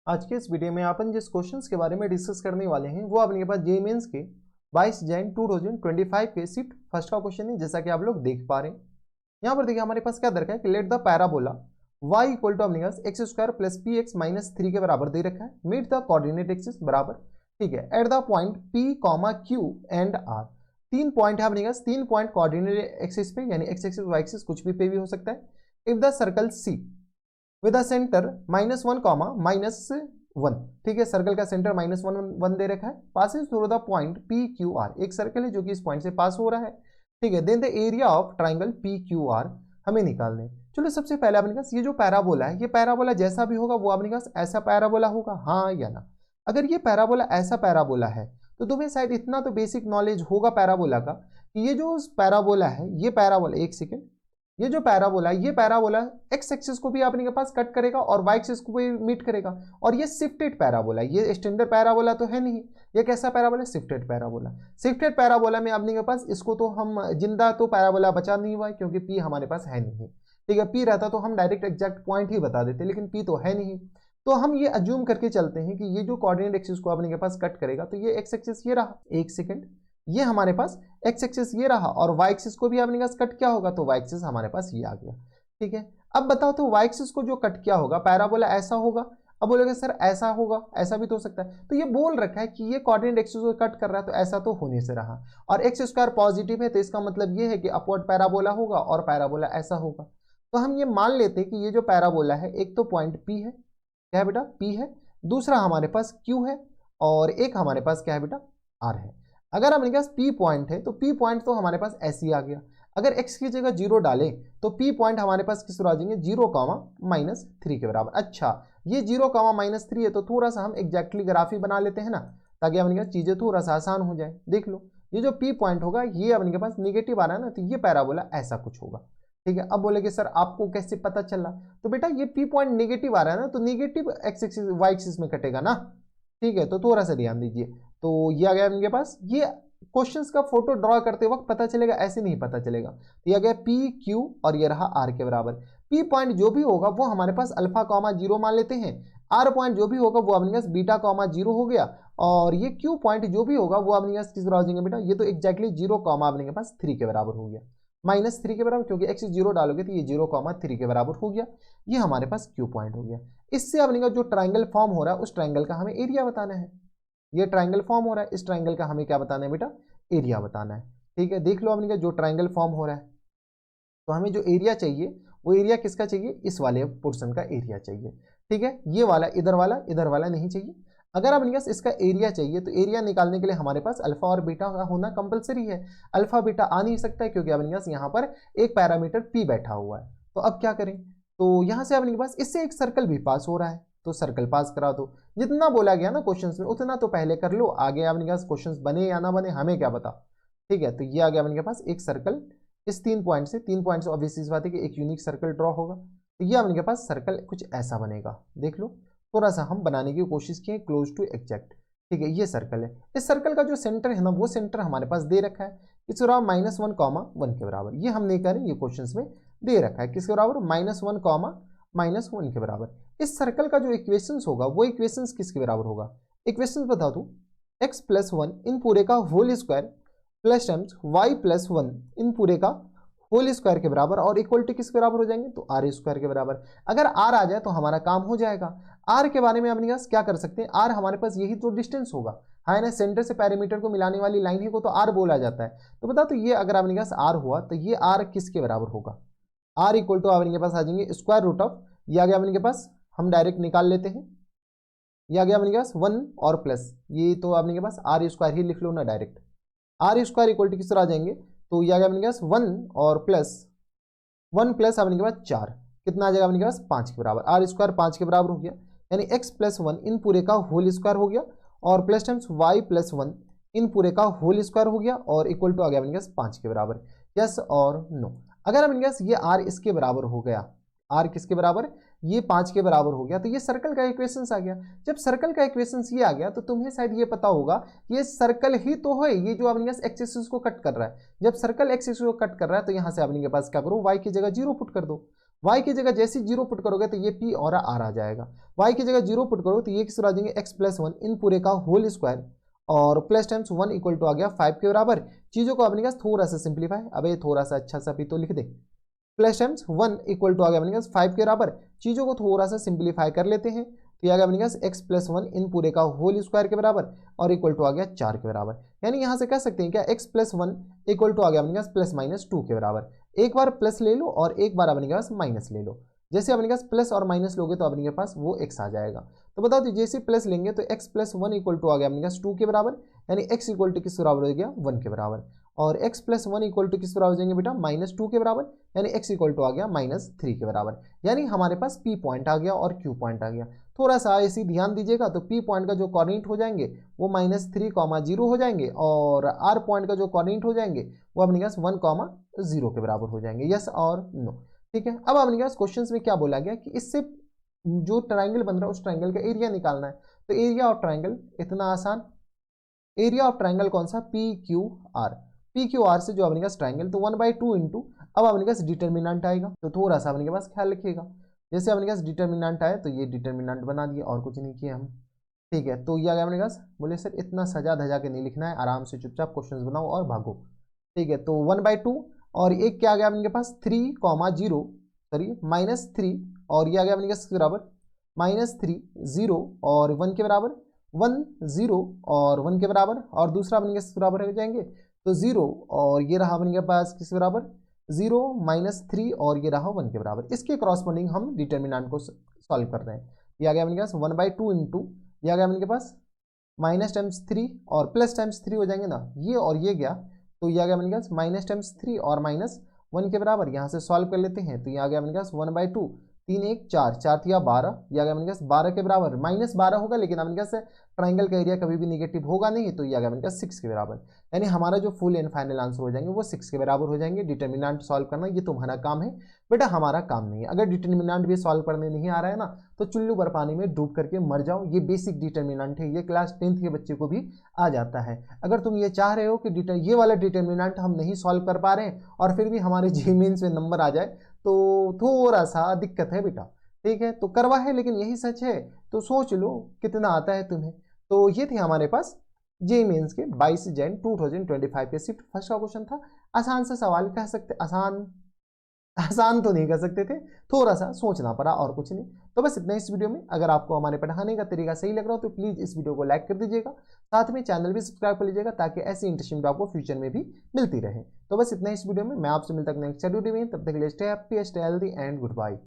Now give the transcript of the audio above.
आज के इस वीडियो में अपन जिस क्वेश्चंस के बारे में डिस्कस करने वाले हैं वो अपने पास जेईई मेंस के 22 जैन 2025 के शिफ्ट फर्स्ट का क्वेश्चन है, जैसा कि आप लोग देख पा रहे हैं। यहाँ पर देखिए हमारे पास क्या दरकार है कि let the parabola y equal to अपने पास x square plus p x minus 3 के बराबर दे रखा है। मीट द कोऑर्डिनेट एक्सिस बराबर, ठीक है, at the point p comma q and r। 3 point है अपने पास, 3 पॉइंट कोऑर्डिनेट एक्सिस पे यानी एक्स एक्सिस वाई एक्सिस कुछ भी पे भी हो सकता है। If the circle c with the centre -1 comma -1, ठीक है, सर्कल का सेंटर -1 दे रखा है। Passing through the point P Q are, एक सर्कल है जो कि इस पॉइंट से पास हो रहा है, ठीक है। Then the area of triangle P Q R हमें निकालने। चलो सबसे पहले अपने पास ये जो पैराबोला है, ये पैराबोला जैसा भी होगा वो अपने पास ऐसा पैराबोला होगा, हाँ या ना। अगर ये पैराबोला ऐसा पैराबोला है तो तुम्हें शायद इतना तो बेसिक नॉलेज होगा पैराबोला का कि ये जो पैराबोला है, ये पैराबोला, एक सेकेंड, ये जो पैराबोला, ये पैराबोला एक्स एक्सिस को भी अपने के पास कट करेगा और वाई एक्सिस को भी मीट करेगा। और ये शिफ्टेड पैराबोला, ये स्टैंडर्ड पैराबोला तो है नहीं, ये कैसा parabola, shifted parabola. Shifted parabola में अपने के पास इसको तो हम जिंदा तो पैराबोला बचा नहीं हुआ है क्योंकि पी हमारे पास है नहीं, ठीक है। पी रहता तो हम डायरेक्ट एग्जैक्ट पॉइंट ही बता देते, लेकिन पी तो है नहीं। तो हम ये अज्यूम करके चलते हैं कि ये जो कोऑर्डिनेट एक्सिस को अपने के पास कट करेगा तो ये एक्स एक्सिस ये रहा, एक सेकेंड, ये हमारे पास एक्स एक्सिस ये रहा और वाई एक्सिस को भी अपने पास कट क्या होगा, तो वाई एक्सिस हमारे पास ये आ गया, ठीक है। अब बताओ तो वाई एक्सिस को जो कट क्या होगा, पैराबोला ऐसा होगा। अब बोलोगे सर ऐसा होगा, ऐसा भी तो हो सकता है। तो ये बोल रखा है कि ये कोऑर्डिनेट एक्सिस को कट कर रहा है तो ऐसा तो होने से रहा, और एक्स स्क्वायर पॉजिटिव है तो इसका मतलब ये है कि अपवर्ड पैराबोला होगा और पैराबोला ऐसा होगा। तो हम ये मान लेते हैं कि ये जो पैराबोला है, एक तो पॉइंट पी है, क्या है बेटा, पी है, दूसरा हमारे पास क्यू है और एक हमारे पास क्या है बेटा, आर है। अगर हमारे पास पी पॉइंट है तो पी पॉइंट तो हमारे पास ऐसे ही आ गया। अगर एक्स की जगह 0 डालें तो पी पॉइंट हमारे पास किस तरह आ जाएंगे, 0,-3 के बराबर। अच्छा, ये 0,-3 है तो थोड़ा सा हम एग्जैक्टली ग्राफ ही बना लेते हैं ना, ताकि अपने पास चीजें थोड़ा सा आसान हो जाए। देख लो, ये जो पी पॉइंट होगा ये अपने के पास निगेटिव आ रहा है ना, तो ये पैराबोला ऐसा कुछ होगा, ठीक है। अब बोलेगे सर आपको कैसे पता चला, तो बेटा ये पी पॉइंट निगेटिव आ रहा है ना, तो negative x axis y axis में कटेगा ना, ठीक है। तो थोड़ा सा ध्यान दीजिए। तो ये आ गया इनके पास, ये क्वेश्चंस का फोटो ड्रॉ करते वक्त पता चलेगा, ऐसे नहीं पता चलेगा। तो ये आ गया पी क्यू और ये रहा आर के बराबर। पी पॉइंट जो भी होगा वो हमारे पास अल्फा कॉमा 0 मान लेते हैं, आर पॉइंट जो भी होगा वो अपने पास बीटा कॉमा 0 हो गया, और ये क्यू पॉइंट जो भी होगा वो अपने पास किस बराबर हो जाएंगे बेटा, ये तो एग्जैक्टली 0 कॉमा अपने के पास 3 के बराबर हो गया, -3 के बराबर, क्योंकि एक्स 0 डालोगे तो ये 0,3 के बराबर हो गया। ये हमारे पास क्यू पॉइंट हो गया। इससे अपने का जो ट्राइंगल फॉर्म हो रहा है उस ट्राइंगल का हमें एरिया बताना है। ये ट्राइंगल फॉर्म हो रहा है, इस ट्राइंगल का हमें क्या बताना है बेटा, एरिया बताना है, ठीक है। देख लो अपने का जो ट्राइंगल फॉर्म हो रहा है, तो हमें जो एरिया चाहिए वो एरिया किसका चाहिए, इस वाले पोर्शन का एरिया चाहिए, ठीक है। ये वाला इधर वाला नहीं चाहिए। अगर अपने पास इसका एरिया चाहिए तो एरिया निकालने के लिए हमारे पास अल्फा और बीटा का होना कंपलसरी है। अल्फा बीटा आ नहीं सकता है क्योंकि अपने पास यहाँ पर एक पैरामीटर पी बैठा हुआ है। तो अब क्या करें, तो यहाँ से अपने पास इससे एक सर्कल भी पास हो रहा है, तो सर्कल पास करा दो। जितना बोला गया ना क्वेश्चंस में उतना तो पहले कर लो, आगे अपने पास क्वेश्चंस बने या ना बने हमें क्या पता, ठीक है। तो ये आ गया अपने पास एक सर्कल, इस 3 पॉइंट से ऑब्वियसली इस बात है कि एक यूनिक सर्कल ड्रॉ होगा। तो ये अपने पास सर्कल कुछ ऐसा बनेगा, देख लो, थोड़ा सा हम बनाने की कोशिश की है क्लोज टू एग्जैक्ट, ठीक है। ये सर्कल है, इस सर्कल का जो सेंटर है ना वो सेंटर हमारे पास दे रखा है किस बराबर, -1,1 के बराबर। ये हम नहीं करें, ये क्वेश्चन में दे रखा है किसके बराबर, -1,-1 के बराबर। इस सर्कल का जो इक्वेशंस होगा वो इक्वेशंस किसके बराबर होगा, इक्वेशंस बता दूं, x+1 इन पूरे का whole square plus terms y+1 इन पूरे का होल स्क्वायर के बराबर, और इक्वल टू किसके बराबर हो जाएंगे, तो आर स्क्वायर के बराबर। अगर आर आ जाए तो हमारा काम हो जाएगा। आर के बारे में अपने पास क्या कर सकते हैं, आर हमारे पास यही तो डिस्टेंस होगा, है ना, सेंटर से पैरामीटर को मिलाने वाली लाइन है को तो आर बोला जाता है। तो बता, तो ये अगर अपने पास आर हुआ तो ये आर किसके बराबर होगा, आर इक्वल टू अपने पास आ जाएंगे स्क्वायर रूट ऑफ, ये आ गया अपने पास, हम डायरेक्ट निकाल लेते हैं, ये आ गया अपने पास 1 और प्लस, ये तो अपने पास आर स्क्वायर ही लिख लो ना direct, r square equal to किस तरह आ जाएंगे, तो ये आ गया अपने पास 1 और प्लस 1 प्लस अपने के पास 4, कितना आ जाएगा अपने के पास 5 के बराबर, आर स्क्वायर 5 के बराबर हो गया, यानी x+1 इन पूरे का होल स्क्वायर हो गया, और प्लस टाइम्स y+1 इन पूरे का होल स्क्वायर हो गया, और इक्वल टू आ गया अपने पास 5 के बराबर। यस और नो, अगर अपने पास ये r इसके बराबर हो गया, r किसके बराबर, ये 5 के बराबर हो गया, तो ये सर्कल का इक्वेशंस आ गया। जब सर्कल का इक्वेशंस ये आ गया तो तुम्हें शायद ये पता होगा ये सर्कल ही तो है, ये जो अपने पास एक्स एक्सिस को कट कर रहा है। जब सर्कल एक्स एक्सिस को कट कर रहा है तो यहाँ से अपने के पास क्या करो, y की जगह 0 पुट कर दो, y की जगह जैसे 0 पुट करोगे तो ये p और r आ जाएगा। y की जगह 0 पुट करोगे तो ये किस तरह आ जाएंगे x+1 इन पूरे का होल स्क्वायर और प्लस टाइम्स 1 इक्वल टू आ गया 5 के बराबर। चीजों को अपने पास थोड़ा सा सिंप्लीफाई, अब ये थोड़ा सा अच्छा सा भी तो लिख दे, प्लस टाइम्स 1 इक्वल टू आ गया अपने पास 5 के बराबर। चीजों को थोड़ा सा सिंप्लीफाई कर लेते हैं तो ये आ गया अपने पास x+1 इन पूरे का होल स्क्वायर के बराबर और इक्वल टू आ गया 4 के बराबर। यानी यहां से कह सकते हैं क्या x+1 इक्वल टू आ गया अपने पास +-2 के बराबर। एक बार प्लस ले लो और एक बार अपने पास माइनस ले लो। जैसे अपने पास प्लस और माइनस लोगे तो अपने पास वो x आ जाएगा। तो बताओ तो जैसे प्लस लेंगे तो x+1 इक्वल टू आ गया अपने पास 2 के बराबर, यानी x इक्वल टू किस बराबर हो गया 1 के बराबर। और x+1 इक्वल टू किस बराबर हो जाएंगे बेटा -2 के बराबर, यानी x इक्वल टू आ गया -3 के बराबर। यानी हमारे पास p पॉइंट आ गया और q पॉइंट आ गया। थोड़ा सा ऐसे ध्यान दीजिएगा तो p पॉइंट का जो कोऑर्डिनेट हो जाएंगे वो -3, 0 हो जाएंगे और r पॉइंट का जो कोऑर्डिनेट हो जाएंगे वो अपने पास 1, 0 के बराबर हो जाएंगे। यस और नो, ठीक है। अब अपने पास क्वेश्चन में क्या बोला गया कि इससे जो ट्राइंगल बन रहा है उस ट्राइंगल का एरिया निकालना है। तो एरिया ऑफ ट्राइंगल इतना आसान, एरिया ऑफ ट्राइंगल कौन सा PQR, PQR से जो अपने पास ट्राइंगल तो 1/2 इंटू, अब अपने पास डिटर्मिनेंट आएगा तो थोड़ा सा अपने पास ख्याल रखिएगा। जैसे अपने पास डिटर्मिनेंट आए तो ये डिटर्मिनेंट बना दिए और कुछ नहीं किया हम, ठीक है। तो ये आ गया अपने पास, बोले सर इतना सजा धजा के नहीं लिखना है, आराम से चुपचाप क्वेश्चन बनाओ और भागो, ठीक है। तो 1/2 और एक क्या आ गया अपने पास 3, 0 सॉरी -3 और ये आ गया अपने पास बराबर -3, 0 और 1 के बराबर, 1, 0 और 1 के बराबर और दूसरा अपने पास बराबर हो जाएंगे तो 0 और ये रहा अपने पास किस बराबर 0, -3 और ये रहा 1 के बराबर। इसके क्रॉसपोंडिंग हम डिटर्मिनेंट को सॉल्व कर रहे हैं। ये आ गया अपने पास 1/2 इंटू, ये आ गया अपने पास -3 और +3 हो जाएंगे ना, ये और ये गया तो ये आ गया अपने पास -3 और -1 के बराबर। यहाँ से सॉल्व कर लेते हैं तो ये आ गया अपने पास 1/2, 3 1 4 4 थिया 12, ये आ गया अपने पास 12 के बराबर, -12 होगा लेकिन अपने पास ट्राइंगल का एरिया कभी भी निगेटिव होगा नहीं तो ये आ गया अपने पास 6 के बराबर। यानी हमारा जो फुल एंड फाइनल आंसर हो जाएंगे वो 6 के बराबर हो जाएंगे। डिटर्मिनेंट सॉल्व करना ये तुम्हारा काम है बेटा, हमारा काम नहीं है। अगर डिटर्मिनेंट भी सॉल्व करने नहीं आ रहा है ना तो चुल्लू भर पानी में डूब करके मर जाओ, ये बेसिक डिटर्मिनेंट है, ये क्लास 10th के बच्चे को भी आ जाता है। अगर तुम ये चाह रहे हो कि ये वाला डिटर्मिनेंट हम नहीं सॉल्व कर पा रहे हैं और फिर भी हमारे जी मेंस में नंबर आ जाए तो थोड़ा सा दिक्कत है बेटा, ठीक है। तो करवा है लेकिन यही सच है, तो सोच लो कितना आता है तुम्हें। तो ये थे हमारे पास जे मेंस के 22 जन 2025 के शिफ्ट फर्स्ट का क्वेश्चन था। आसान सा सवाल कह सकते, आसान तो नहीं कर सकते थे, थोड़ा सा सोचना पड़ा और कुछ नहीं। तो बस इतना इस वीडियो में। अगर आपको हमारे पढ़ाने का तरीका सही लग रहा हो तो प्लीज़ इस वीडियो को लाइक कर दीजिएगा, साथ में चैनल भी सब्सक्राइब कर लीजिएगा ताकि ऐसी इंटरेस्टिंग वीडियो आपको फ्यूचर में भी मिलती रहे। तो बस इतना इस वीडियो में, मैं आपसे मिलता हूं नेक्स्ट वीडियो में, तब तक के लिए stay happy, stay healthy and good bye.